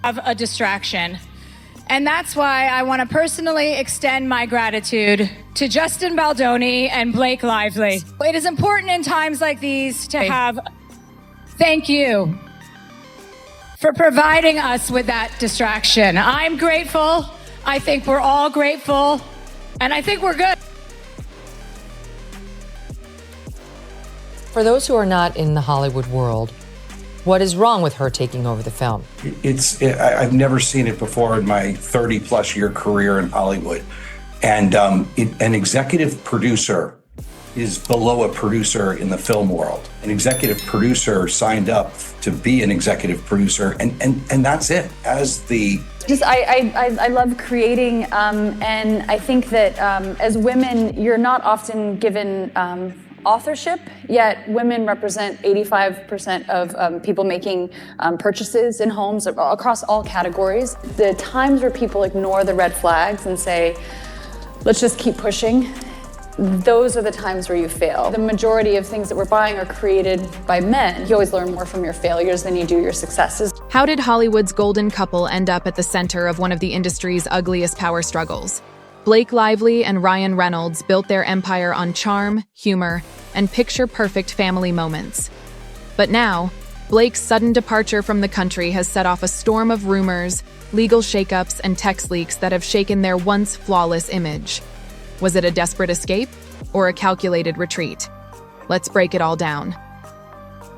Of a distraction. And that's why I want to personally extend my gratitude to Justin Baldoni and Blake Lively. It is important in times like these to have thank you for providing us with that distraction. I'm grateful. I think we're all grateful. And I think we're good. For those who are not in the Hollywood world, what is wrong with her taking over the film? I've never seen it before in my 30-plus year career in Hollywood. And an executive producer is below a producer in the film world. An executive producer signed up to be an executive producer, and that's it. I love creating, and I think that as women, you're not often given authorship, yet women represent 85% of people making purchases in homes across all categories. The times where people ignore the red flags and say, let's just keep pushing, those are the times where you fail. The majority of things that we're buying are created by men. You always learn more from your failures than you do your successes. How did Hollywood's golden couple end up at the center of one of the industry's ugliest power struggles? Blake Lively and Ryan Reynolds built their empire on charm, humor, and picture-perfect family moments. But now, Blake's sudden departure from the country has set off a storm of rumors, legal shakeups, and text leaks that have shaken their once flawless image. Was it a desperate escape or a calculated retreat? Let's break it all down.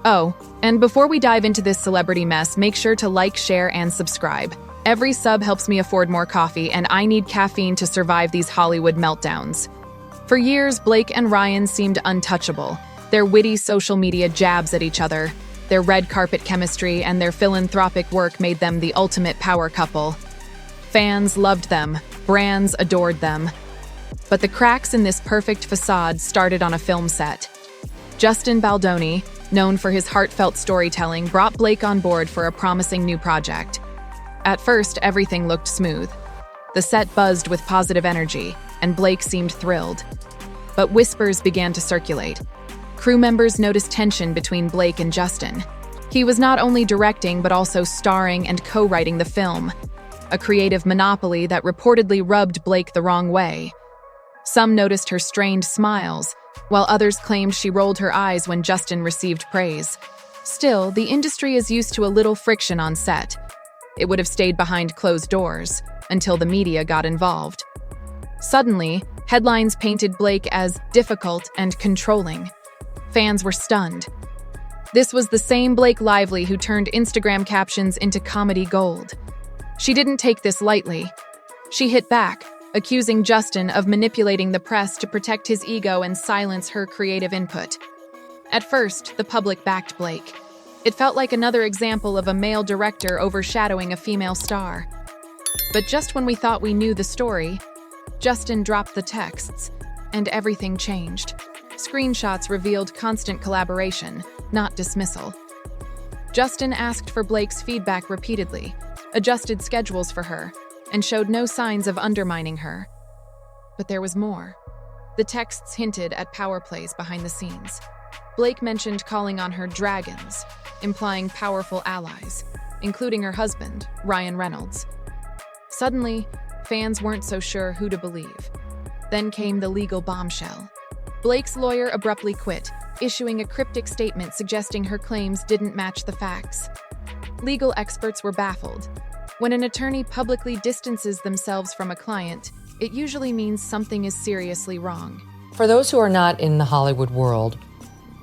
Oh, and before we dive into this celebrity mess, make sure to like, share, and subscribe. Every sub helps me afford more coffee, and I need caffeine to survive these Hollywood meltdowns. For years, Blake and Ryan seemed untouchable. Their witty social media jabs at each other, their red carpet chemistry, and their philanthropic work made them the ultimate power couple. Fans loved them, brands adored them. But the cracks in this perfect facade started on a film set. Justin Baldoni, known for his heartfelt storytelling, brought Blake on board for a promising new project. At first, everything looked smooth. The set buzzed with positive energy, and Blake seemed thrilled. But whispers began to circulate. Crew members noticed tension between Blake and Justin. He was not only directing but also starring and co-writing the film, a creative monopoly that reportedly rubbed Blake the wrong way. Some noticed her strained smiles, while others claimed she rolled her eyes when Justin received praise. Still, the industry is used to a little friction on set. It would have stayed behind closed doors until the media got involved. Suddenly, headlines painted Blake as difficult and controlling. Fans were stunned. This was the same Blake Lively who turned Instagram captions into comedy gold. She didn't take this lightly. She hit back, accusing Justin of manipulating the press to protect his ego and silence her creative input. At first, the public backed Blake. It felt like another example of a male director overshadowing a female star. But just when we thought we knew the story, Justin dropped the texts, and everything changed. Screenshots revealed constant collaboration, not dismissal. Justin asked for Blake's feedback repeatedly, adjusted schedules for her, and showed no signs of undermining her. But there was more. The texts hinted at power plays behind the scenes. Blake mentioned calling on her dragons, implying powerful allies, including her husband, Ryan Reynolds. Suddenly, fans weren't so sure who to believe. Then came the legal bombshell. Blake's lawyer abruptly quit, issuing a cryptic statement suggesting her claims didn't match the facts. Legal experts were baffled. When an attorney publicly distances themselves from a client, it usually means something is seriously wrong. For those who are not in the Hollywood world,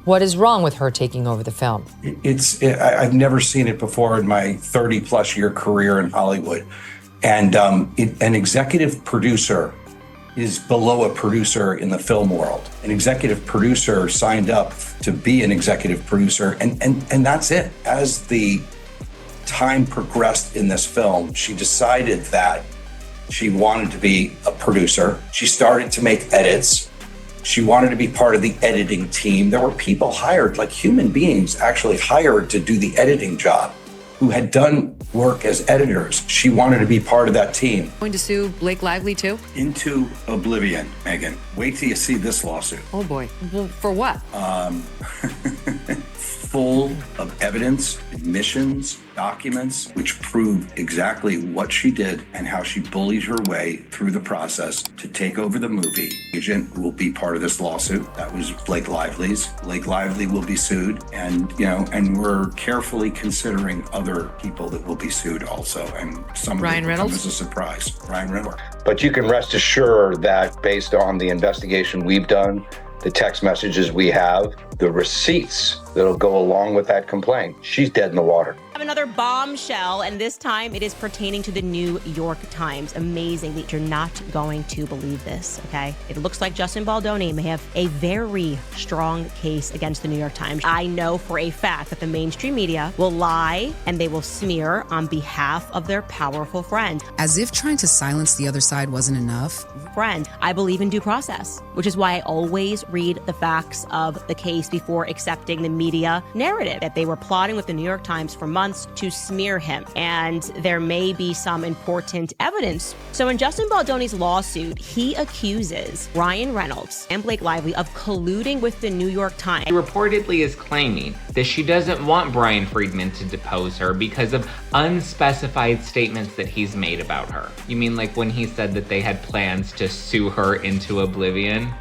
what is wrong with her taking over the film? I've never seen it before in my 30-plus year career in Hollywood. And an executive producer is below a producer in the film world. An executive producer signed up to be an executive producer, and that's it. As the time progressed in this film, she decided that she wanted to be a producer. She started to make edits. She wanted to be part of the editing team. There were people hired, like human beings actually hired to do the editing job, who had done work as editors. She wanted to be part of that team. Going to sue Blake Lively too? Into oblivion, Megan. Wait till you see this lawsuit. Oh boy. Well, for what? full of evidence, admissions, documents, which prove exactly what she did and how she bullied her way through the process to take over the movie. Agent will be part of this lawsuit. That was Blake Lively's. Blake Lively will be sued, and we're carefully considering other people that will be sued also, and some of Ryan it will come Reynolds? as a surprise. Ryan Reynolds. But you can rest assured that based on the investigation we've done, the text messages we have, the receipts that'll go along with that complaint, she's dead in the water. Another bombshell, and this time it is pertaining to the New York Times. Amazing that you're not going to believe this, okay? It looks like Justin Baldoni may have a very strong case against the New York Times. I know for a fact that the mainstream media will lie and they will smear on behalf of their powerful friend. As if trying to silence the other side wasn't enough. Friend, I believe in due process, which is why I always read the facts of the case before accepting the media narrative that they were plotting with the New York Times for months to smear him, and there may be some important evidence. So in Justin Baldoni's lawsuit, he accuses Ryan Reynolds and Blake Lively of colluding with the New York Times. She reportedly is claiming that she doesn't want Brian Friedman to depose her because of unspecified statements that he's made about her. You mean like when he said that they had plans to sue her into oblivion?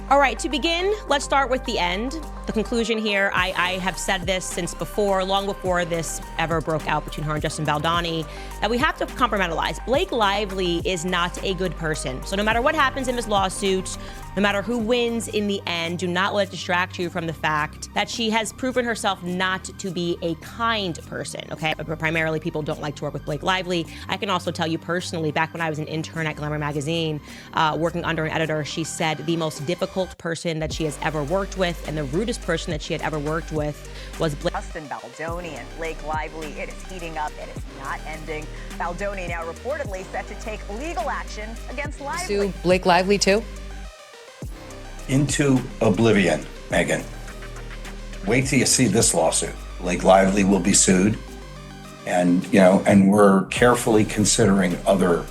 All right, to begin, let's start with the end. The conclusion here, I have said this since before, long before this ever broke out between her and Justin Baldoni, that we have to compartmentalize. Blake Lively is not a good person. So no matter what happens in this lawsuit, no matter who wins in the end, do not let it distract you from the fact that she has proven herself not to be a kind person, okay? But primarily, people don't like to work with Blake Lively. I can also tell you personally, back when I was an intern at Glamour magazine, working under an editor, she said the most difficult person that she has ever worked with and the rudest person that she had ever worked with was Blake. Justin Baldoni and Blake Lively, it is heating up. It is not ending. Baldoni now reportedly set to take legal action against Lively. Sue Blake Lively too? Into oblivion, Megan. Wait till you see this lawsuit. Blake Lively will be sued, and we're carefully considering other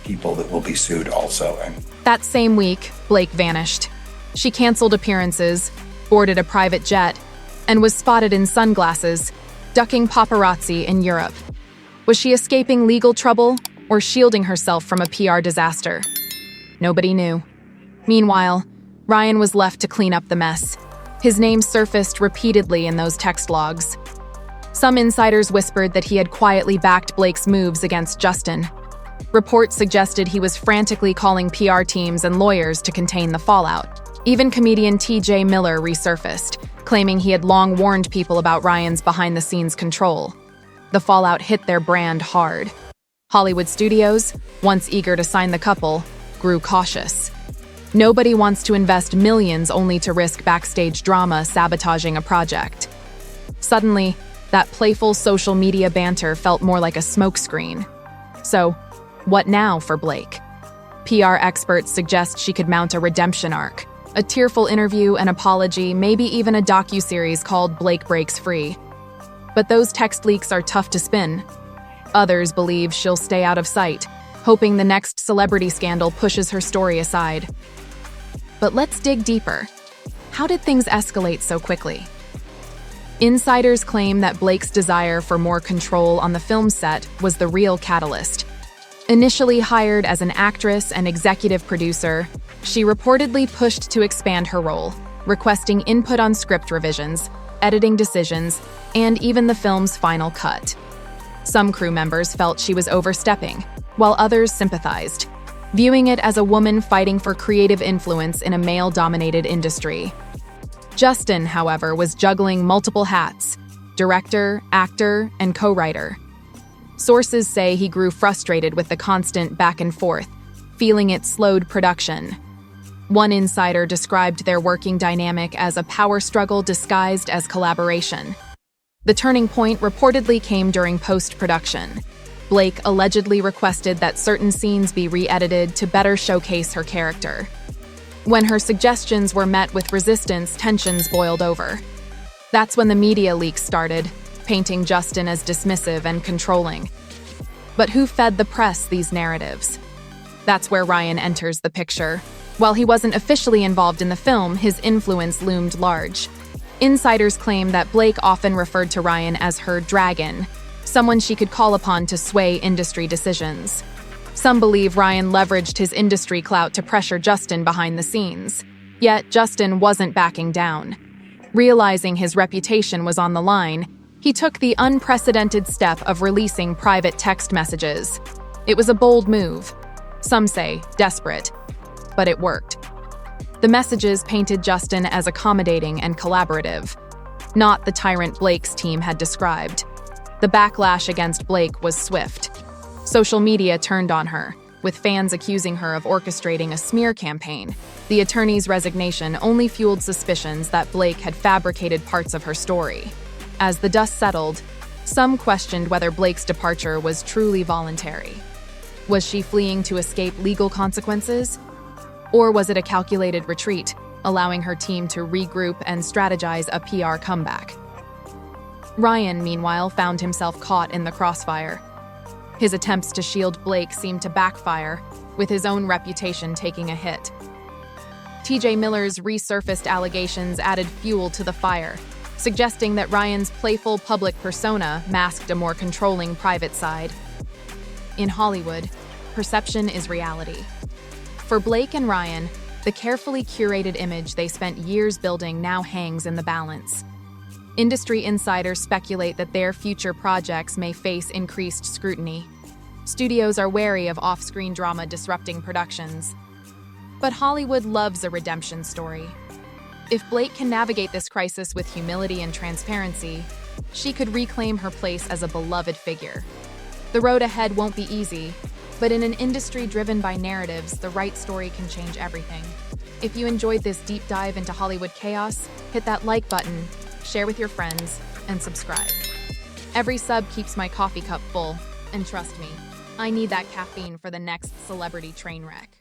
people that will be sued also. And That same week, Blake vanished. She canceled appearances, boarded a private jet, and was spotted in sunglasses, ducking paparazzi in Europe. Was she escaping legal trouble or shielding herself from a PR disaster? Nobody knew. Meanwhile, Ryan was left to clean up the mess. His name surfaced repeatedly in those text logs. Some insiders whispered that he had quietly backed Blake's moves against Justin. Reports suggested he was frantically calling PR teams and lawyers to contain the fallout. Even comedian TJ Miller resurfaced, claiming he had long warned people about Ryan's behind-the-scenes control. The fallout hit their brand hard. Hollywood studios, once eager to sign the couple, grew cautious. Nobody wants to invest millions only to risk backstage drama sabotaging a project. Suddenly, that playful social media banter felt more like a smokescreen. So, what now for Blake? PR experts suggest she could mount a redemption arc, a tearful interview, an apology, maybe even a docuseries called Blake Breaks Free. But those text leaks are tough to spin. Others believe she'll stay out of sight, hoping the next celebrity scandal pushes her story aside. But let's dig deeper. How did things escalate so quickly? Insiders claim that Blake's desire for more control on the film set was the real catalyst. Initially hired as an actress and executive producer, she reportedly pushed to expand her role, requesting input on script revisions, editing decisions, and even the film's final cut. Some crew members felt she was overstepping, while others sympathized, viewing it as a woman fighting for creative influence in a male-dominated industry. Justin, however, was juggling multiple hats: director, actor, and co-writer. Sources say he grew frustrated with the constant back and forth, feeling it slowed production. One insider described their working dynamic as a power struggle disguised as collaboration. The turning point reportedly came during post-production. Blake allegedly requested that certain scenes be re-edited to better showcase her character. When her suggestions were met with resistance, tensions boiled over. That's when the media leaks started, painting Justin as dismissive and controlling. But who fed the press these narratives? That's where Ryan enters the picture. While he wasn't officially involved in the film, his influence loomed large. Insiders claim that Blake often referred to Ryan as her dragon, someone she could call upon to sway industry decisions. Some believe Ryan leveraged his industry clout to pressure Justin behind the scenes. Yet Justin wasn't backing down. Realizing his reputation was on the line, he took the unprecedented step of releasing private text messages. It was a bold move. Some say desperate, but it worked. The messages painted Justin as accommodating and collaborative, not the tyrant Blake's team had described. The backlash against Blake was swift. Social media turned on her, with fans accusing her of orchestrating a smear campaign. The attorney's resignation only fueled suspicions that Blake had fabricated parts of her story. As the dust settled, some questioned whether Blake's departure was truly voluntary. Was she fleeing to escape legal consequences? Or was it a calculated retreat, allowing her team to regroup and strategize a PR comeback? Ryan, meanwhile, found himself caught in the crossfire. His attempts to shield Blake seemed to backfire, with his own reputation taking a hit. TJ Miller's resurfaced allegations added fuel to the fire, suggesting that Ryan's playful public persona masked a more controlling private side. In Hollywood, perception is reality. For Blake and Ryan, the carefully curated image they spent years building now hangs in the balance. Industry insiders speculate that their future projects may face increased scrutiny. Studios are wary of off-screen drama disrupting productions. But Hollywood loves a redemption story. If Blake can navigate this crisis with humility and transparency, she could reclaim her place as a beloved figure. The road ahead won't be easy, but in an industry driven by narratives, the right story can change everything. If you enjoyed this deep dive into Hollywood chaos, hit that like button, share with your friends, and subscribe. Every sub keeps my coffee cup full, and trust me, I need that caffeine for the next celebrity train wreck.